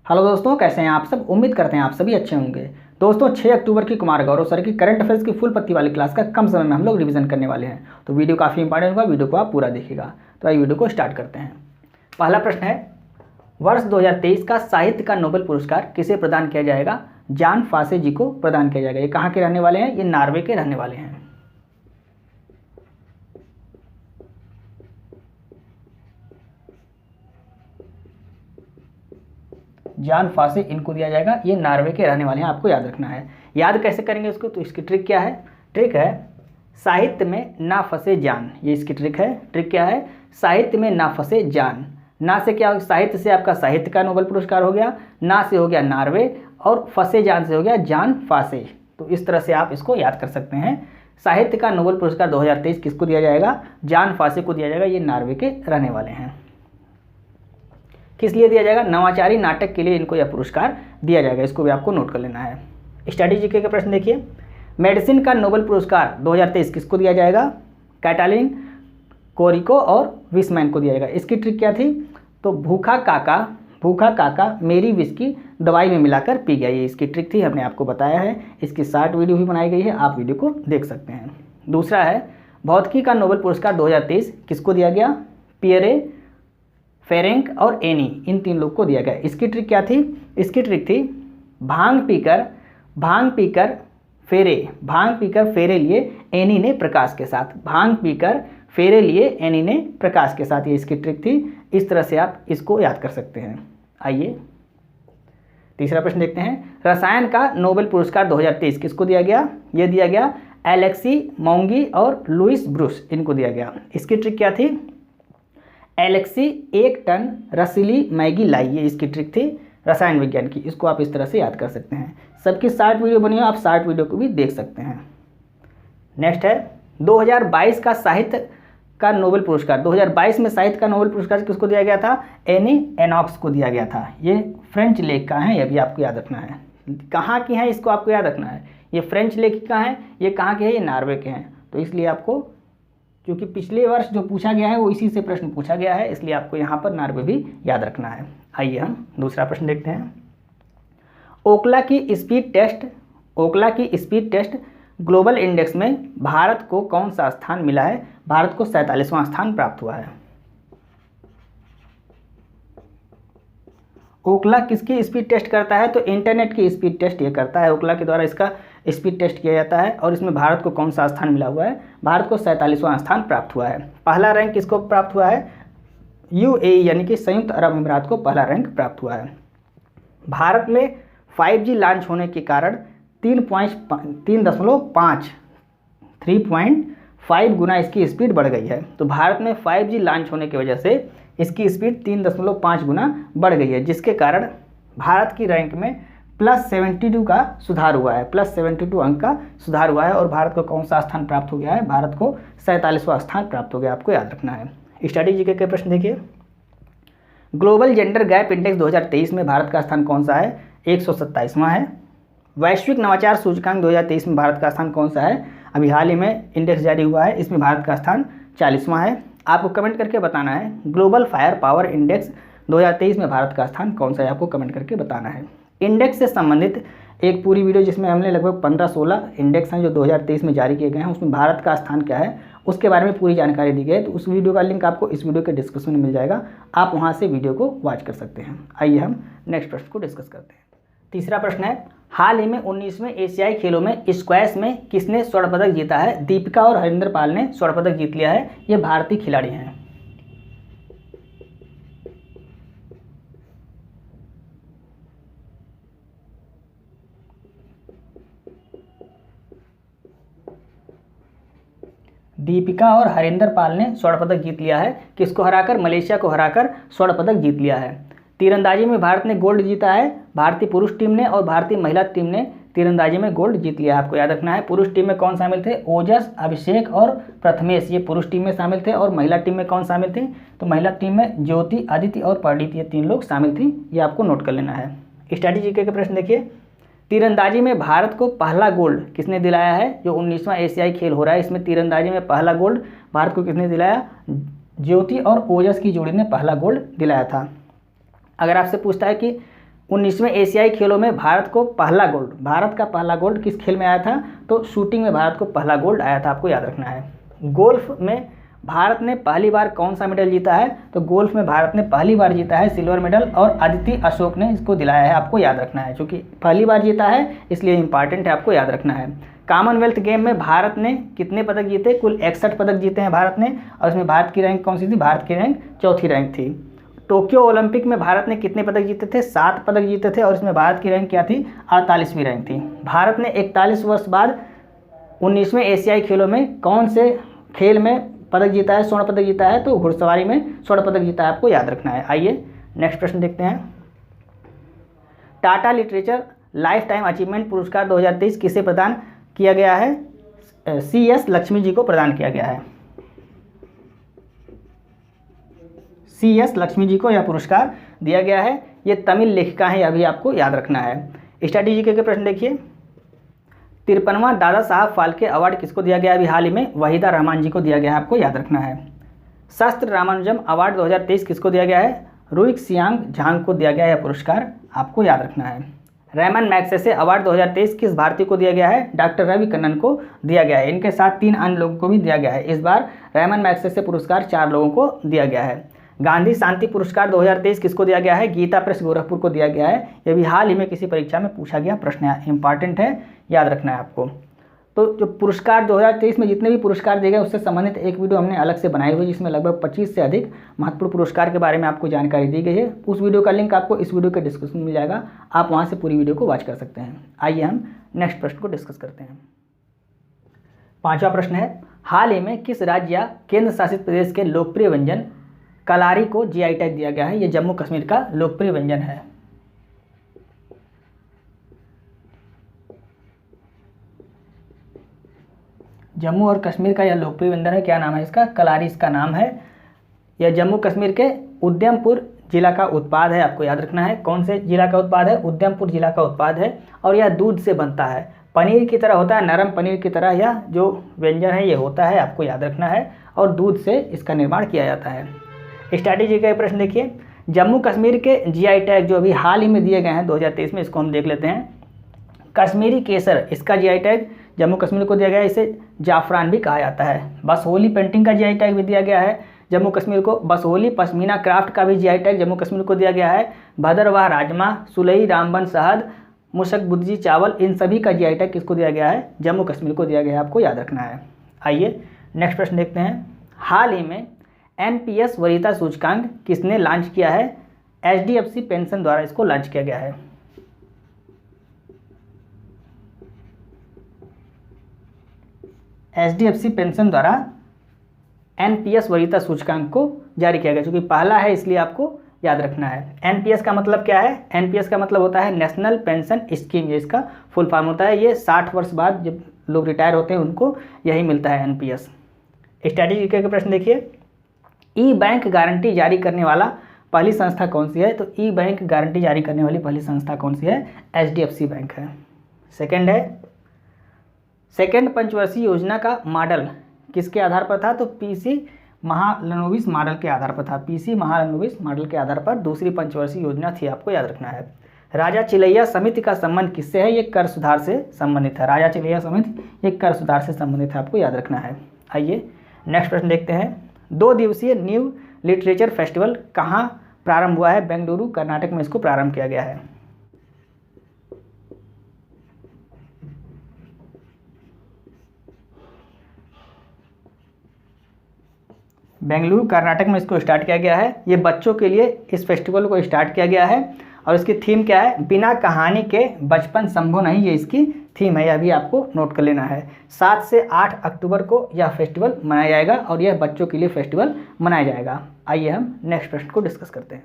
Hello दोस्तों, कैसे हैं आप सब। उम्मीद करते हैं आप सभी अच्छे होंगे। दोस्तों 6 अक्टूबर की कुमार गौरव सर की करंट अफेयर्स की फुल पत्ती वाली क्लास का कम समय में हम लोग रिवीजन करने वाले हैं। तो वीडियो काफ़ी इंपॉर्टेंट होगा, वीडियो को आप पूरा देखिएगा। तो आइए वीडियो को स्टार्ट करते हैं। पहला प्रश्न है, वर्ष 2023 का साहित्य का नोबेल पुरस्कार किसे प्रदान किया जाएगा। जान फासे जी को प्रदान किया जाएगा। ये कहाँ के रहने वाले हैं, ये नॉर्वे के रहने वाले हैं। जान फासे इनको दिया जाएगा, ये नॉर्वे के रहने वाले हैं। आपको याद रखना है। याद कैसे करेंगे इसको, तो इसकी ट्रिक क्या है। ट्रिक है साहित्य में ना फंसे जान। ये इसकी ट्रिक है। ट्रिक क्या है, साहित्य में ना फंसे जान। ना से क्या हो, साहित्य से आपका साहित्य का नोबेल पुरस्कार हो गया, ना से हो गया नॉर्वे, और फंसे जान से हो गया जान फासे। तो इस तरह से आप इसको याद कर सकते हैं। साहित्य का नोबेल पुरस्कार 2023 किसको दिया जाएगा, जान फासे को दिया जाएगा। ये नॉर्वे के रहने वाले हैं। किस लिए दिया जाएगा, नवाचारी नाटक के लिए इनको यह पुरस्कार दिया जाएगा। इसको भी आपको नोट कर लेना है। स्ट्रैटेजी का प्रश्न देखिए, मेडिसिन का नोबेल पुरस्कार 2023 किसको दिया जाएगा। कैटालिन कोरिको और विस्मैन को दिया जाएगा। इसकी ट्रिक क्या थी, तो भूखा काका मेरी विस्की दवाई में मिलाकर पी गया। ये इसकी ट्रिक थी, हमने आपको बताया है। इसकी शॉर्ट वीडियो भी बनाई गई है, आप वीडियो को देख सकते हैं। दूसरा है, भौतिकी का नोबेल पुरस्कार 2023 किसको दिया गया। पियरे, फेरेंक और एनी, इन 3 लोग को दिया गया। इसकी ट्रिक क्या थी, इसकी ट्रिक थी भांग पीकर फेरे लिए एनी ने प्रकाश के साथ। भांग पीकर फेरे लिए एनी ने प्रकाश के साथ, ये इसकी ट्रिक थी। इस तरह से आप इसको याद कर सकते हैं। आइए तीसरा प्रश्न देखते हैं, रसायन का नोबेल पुरस्कार 2023 किसको दिया गया। ये दिया गया एलेक्सी मौंगी और लुइस ब्रूस, इनको दिया गया। इसकी ट्रिक क्या थी, एलेक्सी 1 टन रसीली मैगी लाई। ये इसकी ट्रिक थी रसायन विज्ञान की। इसको आप इस तरह से याद कर सकते हैं। सबकी शॉर्ट वीडियो बनी हो, आप शॉर्ट वीडियो को भी देख सकते हैं। नेक्स्ट है, 2022 का साहित्य का नोबेल पुरस्कार 2022 में साहित्य का नोबेल पुरस्कार किसको दिया गया था, एनी एनॉक्स को दिया गया था। ये फ्रेंच लेख का है, ये भी आपको याद रखना है। कहाँ की है, इसको आपको याद रखना है। ये फ्रेंच लेखिका हैं, ये कहाँ के हैं, ये नॉर्वे के हैं। तो इसलिए आपको, क्योंकि पिछले वर्ष जो पूछा गया है वो इसी से प्रश्न पूछा गया है, इसलिए आपको यहाँ पर नॉर्वे भी याद रखना है। आइए हम दूसरा प्रश्न देखते हैं। ओकला की स्पीड टेस्ट ग्लोबल इंडेक्स में भारत को कौन सा स्थान मिला है। भारत को 47वां स्थान प्राप्त हुआ है। ओकला किसकी स्पीड टेस्ट करता है, तो इंटरनेट की स्पीड टेस्ट ये करता है। ओकला के द्वारा इसका स्पीड टेस्ट किया जाता है। और इसमें भारत को कौन सा स्थान मिला हुआ है, भारत को 47वां स्थान प्राप्त हुआ है। पहला रैंक किसको प्राप्त हुआ है, यूएई यानी कि संयुक्त अरब अमीरात को पहला रैंक प्राप्त हुआ है। भारत में 5G लॉन्च होने के कारण 3.5 गुना इसकी स्पीड बढ़ गई है। तो भारत में 5G लॉन्च होने की वजह से इसकी स्पीड 3.5 गुना बढ़ गई है, जिसके कारण भारत की रैंक में +72 का सुधार हुआ है। +72 अंक का सुधार हुआ है। और भारत को कौन सा स्थान प्राप्त हो गया है, भारत को 47वां स्थान प्राप्त हो गया। आपको याद रखना है। स्टडी के प्रश्न देखिए, ग्लोबल जेंडर गैप इंडेक्स 2023 में भारत का स्थान कौन सा है, 127वां है। वैश्विक नवाचार सूचकांक 2023 में भारत का स्थान कौन सा है, अभी हाल ही में इंडेक्स जारी हुआ है, इसमें भारत का स्थान 40वां है। आपको कमेंट करके बताना है ग्लोबल फायर पावर इंडेक्स 2023 में भारत का स्थान कौन सा है, आपको कमेंट करके बताना है। इंडेक्स से संबंधित एक पूरी वीडियो जिसमें हमने लगभग 15-16 इंडेक्स हैं जो 2023 में जारी किए गए हैं, उसमें भारत का स्थान क्या है उसके बारे में पूरी जानकारी दी गई है। तो उस वीडियो का लिंक आपको इस वीडियो के डिस्क्रिप्शन में मिल जाएगा, आप वहां से वीडियो को वॉच कर सकते हैं। आइए हम नेक्स्ट प्रश्न को डिस्कस करते हैं। तीसरा प्रश्न है, हाल ही में 19वें एशियाई खेलों में स्क्वैश में किसने स्वर्ण पदक जीता है। दीपिका और हरिंदर पाल ने स्वर्ण पदक जीत लिया है। ये भारतीय खिलाड़ी हैं। दीपिका और हरिंदर पाल ने स्वर्ण पदक जीत लिया है। किसको हराकर, मलेशिया को हराकर स्वर्ण पदक जीत लिया है। तीरंदाजी में भारत ने गोल्ड जीता है, भारतीय पुरुष टीम ने, और भारतीय महिला टीम ने तीरंदाजी में गोल्ड जीत लिया है। आपको याद रखना है। पुरुष टीम में कौन शामिल थे, ओजस, अभिषेक और प्रथमेश, ये पुरुष टीम में शामिल थे। और महिला टीम में कौन शामिल थे, तो महिला टीम में ज्योति, अदिति और परिणीति, ये 3 लोग शामिल थी। ये आपको नोट कर लेना है। स्ट्रैटेजी के प्रश्न देखिए, तीरंदाजी में भारत को पहला गोल्ड किसने दिलाया है। जो 19वां एशियाई खेल हो रहा है, इसमें तीरंदाजी में पहला गोल्ड भारत को किसने दिलाया, ज्योति और ओजस की जोड़ी ने पहला गोल्ड दिलाया था। अगर आपसे पूछता है कि 19वें एशियाई खेलों में भारत का पहला गोल्ड किस खेल में आया था? तो शूटिंग में भारत को पहला गोल्ड आया था, आपको याद रखना है। गोल्फ में भारत ने पहली बार कौन सा मेडल जीता है? तो गोल्फ में भारत ने पहली बार जीता है सिल्वर मेडल, और अदिति अशोक ने इसको दिलाया है, आपको याद रखना है। क्योंकि पहली बार जीता है इसलिए इंपॉर्टेंट है, आपको याद रखना है। कॉमनवेल्थ गेम में भारत ने कितने पदक जीते? कुल 61 पदक जीते हैं भारत ने, और इसमें भारत की रैंक कौन सी थी? भारत की रैंक चौथी रैंक थी। टोक्यो ओलंपिक में भारत ने कितने पदक जीते थे? 7 पदक जीते थे, और इसमें भारत की रैंक क्या थी? 48वीं रैंक थी। भारत ने 41 वर्ष बाद 19वें एशियाई खेलों में कौन से खेल में पदक जीता है? स्वर्ण पदक जीता है। तो घुड़सवारी में स्वर्ण पदक जीता है, आपको याद रखना है। आइए नेक्स्ट प्रश्न देखते हैं। Tata literature life time achievement पुरस्कार 2023 किसे प्रदान किया गया है? CS लक्ष्मी जी को प्रदान किया गया है। CS लक्ष्मी जी को यह पुरस्कार दिया गया है। ये तमिल लेखिका है, यह भी आपको याद रखना है। स्ट्रैटेजी के प्रश्न देखिए। 53वां दादा साहब फाल्के अवार्ड किसको दिया गया? अभी हाल ही में वहीदा रहमान जी को दिया गया है, आपको याद रखना है। शास्त्र रामानुजम अवार्ड 2023 किसको दिया गया है? रुइक सियांग झांग को दिया गया है यह पुरस्कार, आपको याद रखना है। रैमन मैग्सेसे अवार्ड 2023 किस भारतीय को दिया गया है? डॉक्टर रवि कन्नन को दिया गया है। इनके साथ 3 अन्य लोगों को भी दिया गया है। इस बार रैमन मैग्सेसे पुरस्कार 4 लोगों को दिया गया है। गांधी शांति पुरस्कार 2023 किसको दिया गया है? गीता प्रेस गोरखपुर को दिया गया है। यह भी हाल ही में किसी परीक्षा में पूछा गया प्रश्न है, इंपॉर्टेंट है, याद रखना है आपको। तो जो पुरस्कार 2023 में जितने भी पुरस्कार दिए गए उससे संबंधित एक वीडियो हमने अलग से बनाई हुई, जिसमें लगभग 25 से अधिक महत्वपूर्ण पुरस्कार के बारे में आपको जानकारी दी गई है। उस वीडियो का लिंक आपको इस वीडियो के डिस्क्रिप्शन में मिल जाएगा, आप वहाँ से पूरी वीडियो को वॉच कर सकते हैं। आइए हम नेक्स्ट प्रश्न को डिस्कस करते हैं। 5वां प्रश्न है, हाल ही में किस राज्य या केंद्र शासित प्रदेश के लोकप्रिय व्यंजन कलारी को GI टैग दिया गया है? ये जम्मू कश्मीर का लोकप्रिय व्यंजन है। जम्मू और कश्मीर का यह लोकप्रिय व्यंजन है, क्या नाम है इसका? कलारी इसका नाम है। यह जम्मू कश्मीर के उधमपुर जिला का उत्पाद है, आपको याद रखना है। कौन से जिला का उत्पाद है? उधमपुर जिला का उत्पाद है, और यह दूध से बनता है, पनीर की तरह होता है, नरम पनीर की तरह यह जो व्यंजन है ये होता है, आपको याद रखना है, और दूध से इसका निर्माण किया जाता है। स्ट्रैटेजी का प्रश्न देखिए। जम्मू कश्मीर के GI टैग जो अभी हाल ही में दिए गए हैं 2023 में, इसको हम देख लेते हैं। कश्मीरी केसर, इसका GI टैग जम्मू कश्मीर को दिया गया है, इसे जाफरान भी कहा जाता है। बसोली पेंटिंग का GI टैग भी दिया गया है जम्मू कश्मीर को। बसोली पश्मीना क्राफ्ट का भी GI टैग जम्मू कश्मीर को दिया गया है। भदरवाह राजमा, सुलई रामबन शहद, मुशक बुद्जी चावल, इन सभी का GI टैग किसको दिया गया है? जम्मू कश्मीर को दिया गया है, आपको याद रखना है। आइए नेक्स्ट प्रश्न देखते हैं। हाल ही में NPS वरीयता सूचकांक किसने लॉन्च किया है? HDFC पेंशन द्वारा इसको लॉन्च किया गया है। HDFC पेंशन द्वारा NPS वरीयता सूचकांक को जारी किया गया, क्योंकि पहला है इसलिए आपको याद रखना है। NPS का मतलब क्या है? NPS का मतलब होता है नेशनल पेंशन स्कीम, ये इसका फुल फॉर्म होता है। ये 60 वर्ष बाद जब लोग रिटायर होते हैं उनको यही मिलता है NPS। स्ट्रैटेजी के प्रश्न देखिए। ई बैंक गारंटी जारी करने वाला पहली संस्था कौन सी है? तो ई बैंक गारंटी जारी करने वाली पहली संस्था कौन सी है? HDFC बैंक है। सेकंड है, सेकंड पंचवर्षीय योजना का मॉडल किसके आधार पर था? तो PC महालनोबिस मॉडल के आधार पर था। PC महालनोबिस मॉडल के आधार पर दूसरी पंचवर्षीय योजना थी, आपको याद रखना है। राजा चिलैया समिति का संबंध किससे है? ये कर सुधार से संबंधित है। राजा चिलैया समिति ये कर सुधार से संबंधित है, आपको याद रखना है। आइए नेक्स्ट प्रश्न देखते हैं। 2 दिवसीय न्यू लिटरेचर फेस्टिवल कहाँ प्रारंभ हुआ है? बेंगलुरु कर्नाटक में इसको प्रारंभ किया गया है। बेंगलुरु कर्नाटक में इसको स्टार्ट किया गया है। ये बच्चों के लिए इस फेस्टिवल को स्टार्ट किया गया है, और इसकी थीम क्या है? बिना कहानी के बचपन संभव नहीं, ये इसकी थीम है। यह भी आपको नोट कर लेना है। 7 से 8 अक्टूबर को यह फेस्टिवल मनाया जाएगा, और यह बच्चों के लिए फेस्टिवल मनाया जाएगा। आइए हम नेक्स्ट प्रश्न को डिस्कस करते हैं।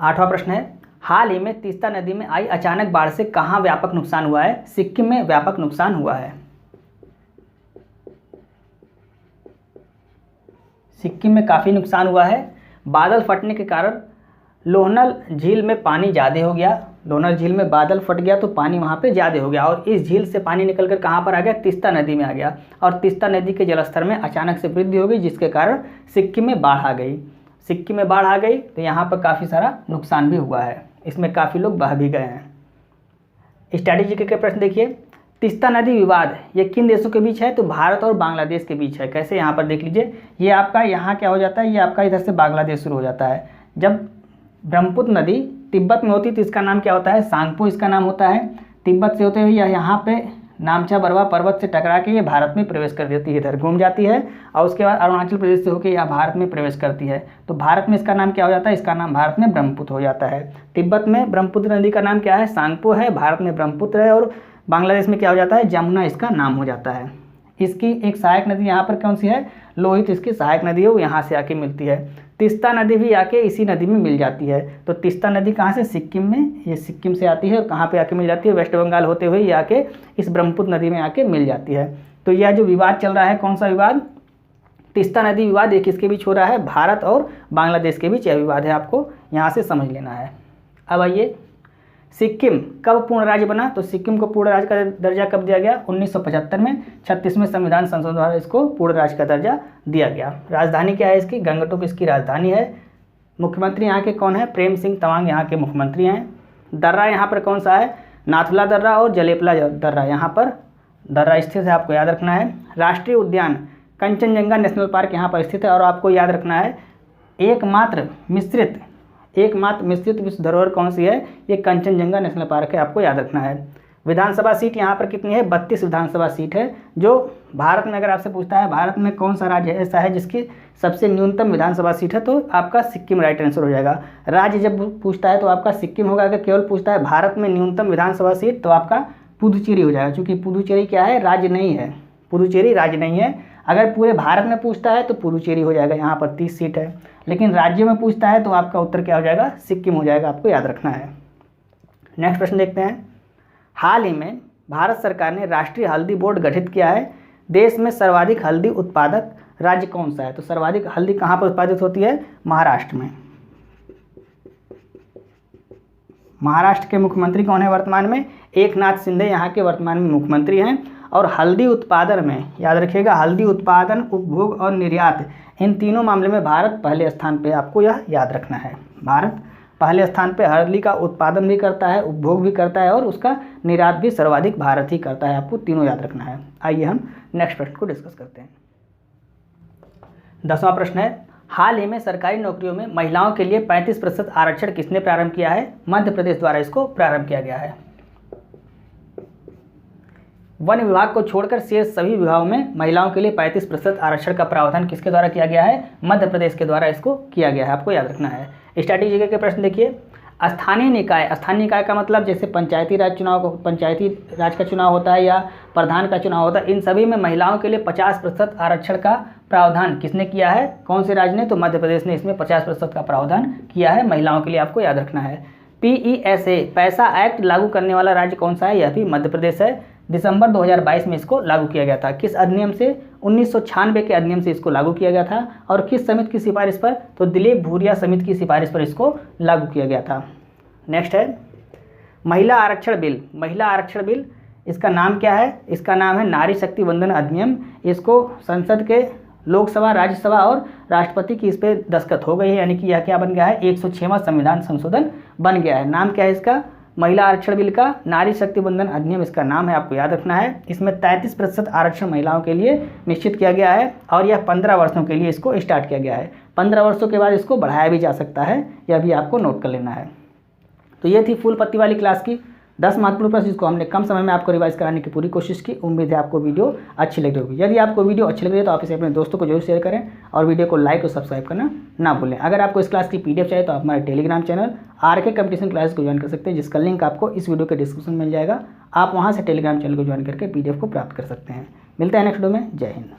8वां प्रश्न है, हाल ही में तीस्ता नदी में आई अचानक बाढ़ से कहाँ व्यापक नुकसान हुआ है? सिक्किम में व्यापक नुकसान हुआ है। सिक्किम में काफ़ी नुकसान हुआ है। बादल फटने के कारण लोहनल झील में पानी ज़्यादा हो गया। लोहनल झील में बादल फट गया तो पानी वहाँ पे ज़्यादा हो गया, और इस झील से पानी निकलकर कहाँ पर आ गया? तीस्ता नदी में आ गया, और तीस्ता नदी के जलस्तर में अचानक से वृद्धि हो गई, जिसके कारण सिक्किम में बाढ़ आ गई। सिक्किम में बाढ़ आ गई तो यहाँ पर काफ़ी सारा नुकसान भी हुआ है, इसमें काफ़ी लोग बह भी गए हैं। स्ट्रैटेजी के प्रश्न देखिए, तीस्ता नदी विवाद ये किन देशों के बीच है? तो भारत और बांग्लादेश के बीच है। कैसे? यहाँ पर देख लीजिए, ये आपका यहाँ क्या हो जाता है, ये आपका इधर से बांग्लादेश शुरू हो जाता है। जब ब्रह्मपुत्र नदी तिब्बत में होती है तो इसका नाम क्या होता है? सांगपो इसका नाम होता है। तिब्बत से होते हुए यह यहाँ पे नामचा बरवा पर्वत से टकरा के ये भारत में प्रवेश कर देती है, इधर घूम जाती है और उसके बाद अरुणाचल प्रदेश से होकर यह भारत में प्रवेश करती है। तो भारत में इसका नाम क्या हो जाता है? इसका नाम भारत में ब्रह्मपुत्र हो जाता है। तिब्बत में ब्रह्मपुत्र नदी का नाम क्या है? सांगपो है। भारत में ब्रह्मपुत्र है। और बांग्लादेश में क्या हो जाता है? जमुना इसका नाम हो जाता है। इसकी एक सहायक नदी यहाँ पर कौन सी है? लोहित इसकी सहायक नदी है, वो यहाँ से आके मिलती है। तीस्ता नदी भी आके इसी नदी में मिल जाती है। तो तीस्ता नदी कहाँ से? सिक्किम में, ये सिक्किम से आती है और कहाँ पे आके मिल जाती है? वेस्ट बंगाल होते हुए ये आके इस ब्रह्मपुत्र नदी में आके मिल जाती है। तो यह जो विवाद चल रहा है, कौन सा विवाद? तीस्ता नदी विवाद। ये किसके बीच हो रहा है? भारत और बांग्लादेश के बीच यह विवाद है, आपको यहाँ से समझ लेना है। अब आइए, सिक्किम कब पूर्ण राज्य बना? तो सिक्किम को पूर्ण राज्य का दर्जा कब दिया गया? 1975 में 36वें संविधान संशोधन द्वारा इसको पूर्ण राज्य का दर्जा दिया गया। राजधानी क्या है इसकी? गंगटोक इसकी राजधानी है। मुख्यमंत्री यहाँ के कौन है? प्रेम सिंह तमांग यहाँ के मुख्यमंत्री हैं। दर्रा यहाँ पर कौन सा है? नाथुला दर्रा और जलेपला दर्रा यहाँ पर दर्रा स्थित है, आपको याद रखना है। राष्ट्रीय उद्यान कंचनजंगा नेशनल पार्क यहाँ पर स्थित है और आपको याद रखना है एकमात्र मिश्रित विश्व धरोहर कौन सी है? ये कंचनजंगा नेशनल पार्क है, आपको याद रखना है। विधानसभा सीट यहाँ पर कितनी है? 32 विधानसभा सीट है। जो भारत में अगर आपसे पूछता है भारत में कौन सा राज्य ऐसा है जिसकी सबसे न्यूनतम विधानसभा सीट है, तो आपका सिक्किम राइट आंसर हो जाएगा। राज्य जब पूछता है तो आपका सिक्किम होगा। अगर केवल पूछता है भारत में न्यूनतम विधानसभा सीट तो आपका पुदुचेरी हो जाएगा, क्योंकि पुदुचेरी क्या है? राज्य नहीं है। पुदुचेरी राज्य नहीं है। अगर पूरे भारत में पूछता है तो पुदुचेरी हो जाएगा, यहाँ पर 30 सीट है। लेकिन राज्य में पूछता है तो आपका उत्तर क्या हो जाएगा? सिक्किम हो जाएगा, आपको याद रखना है। नेक्स्ट प्रश्न देखते हैं। हाल ही में भारत सरकार ने राष्ट्रीय हल्दी बोर्ड गठित किया है। देश में सर्वाधिक हल्दी उत्पादक राज्य कौन सा है? तो सर्वाधिक हल्दी कहाँ पर उत्पादित होती है? महाराष्ट्र में। महाराष्ट्र के मुख्यमंत्री कौन है वर्तमान में? एकनाथ शिंदे यहाँ के वर्तमान में मुख्यमंत्री हैं। और हल्दी उत्पादन में याद रखिएगा, हल्दी उत्पादन, उपभोग और निर्यात, इन तीनों मामले में भारत पहले स्थान पे, आपको यह याद रखना है। भारत पहले स्थान पे हल्दी का उत्पादन भी करता है, उपभोग भी करता है और उसका निर्यात भी सर्वाधिक भारत ही करता है, आपको तीनों याद रखना है। आइए हम नेक्स्ट प्रश्न को डिस्कस करते हैं। 10वां प्रश्न है, हाल ही में सरकारी नौकरियों में महिलाओं के लिए 35% आरक्षण किसने प्रारंभ किया है? मध्य प्रदेश द्वारा इसको प्रारंभ किया गया है। वन विभाग को छोड़कर शेष सभी विभागों में महिलाओं के लिए 35% आरक्षण का प्रावधान किसके द्वारा किया गया है? मध्य प्रदेश के द्वारा इसको किया गया है, आपको याद रखना है। स्ट्रैटेजी के प्रश्न देखिए। स्थानीय निकाय का मतलब जैसे पंचायती राज का चुनाव होता है या प्रधान का चुनाव होता है, इन सभी में महिलाओं के लिए 50% आरक्षण का प्रावधान किसने किया है? कौन से राज्य ने? तो मध्य प्रदेश ने इसमें 50% का प्रावधान किया है महिलाओं के लिए, आपको याद रखना है। PESA पैसा एक्ट लागू करने वाला राज्य कौन सा है? यह भी मध्य प्रदेश है। दिसंबर 2022 में इसको लागू किया गया था। किस अधिनियम से? 1996 के अधिनियम से इसको लागू किया गया था। और किस समिति की सिफारिश पर? तो दिलीप भूरिया समिति की सिफारिश पर इसको लागू किया गया था। नेक्स्ट है महिला आरक्षण बिल। महिला आरक्षण बिल, इसका नाम क्या है? इसका नाम है नारी शक्ति वंदन अधिनियम। इसको संसद के लोकसभा, राज्यसभा और राष्ट्रपति की इस पर दस्तखत हो गई है, यानी कि यह क्या बन गया है? 106वां संविधान संशोधन बन गया है। नाम क्या है इसका? महिला आरक्षण बिल का नारी शक्ति वंदन अधिनियम इसका नाम है, आपको याद रखना है। इसमें 33% आरक्षण महिलाओं के लिए निश्चित किया गया है और यह 15 वर्षों के लिए इसको स्टार्ट किया गया है। 15 वर्षों के बाद इसको बढ़ाया भी जा सकता है, यह भी आपको नोट कर लेना है। तो ये थी फुल पत्ती वाली क्लास की 10 महत्वपूर्ण प्रश्न, जिसको हमने कम समय में आपको रिवाइज कराने की पूरी कोशिश की। उम्मीद है आपको वीडियो अच्छी लग रही होगी। यदि आपको वीडियो अच्छी लग रही है तो आप इसे अपने दोस्तों को जरूर शेयर करें और वीडियो को लाइक और सब्सक्राइब करना ना भूलें। अगर आपको इस क्लास की PDF चाहिए तो आप हमारे Telegram channel RK competition classes को ज्वाइन कर सकते हैं, जिसका लिंक आपको इस वीडियो के डिस्क्रिप्शन में मिल जाएगा। आप वहाँ से टेलीग्राम चैनल को ज्वाइन करके PDF को प्राप्त कर सकते हैं। मिलते हैं नेक्स्ट वीडियो में। जय हिंद।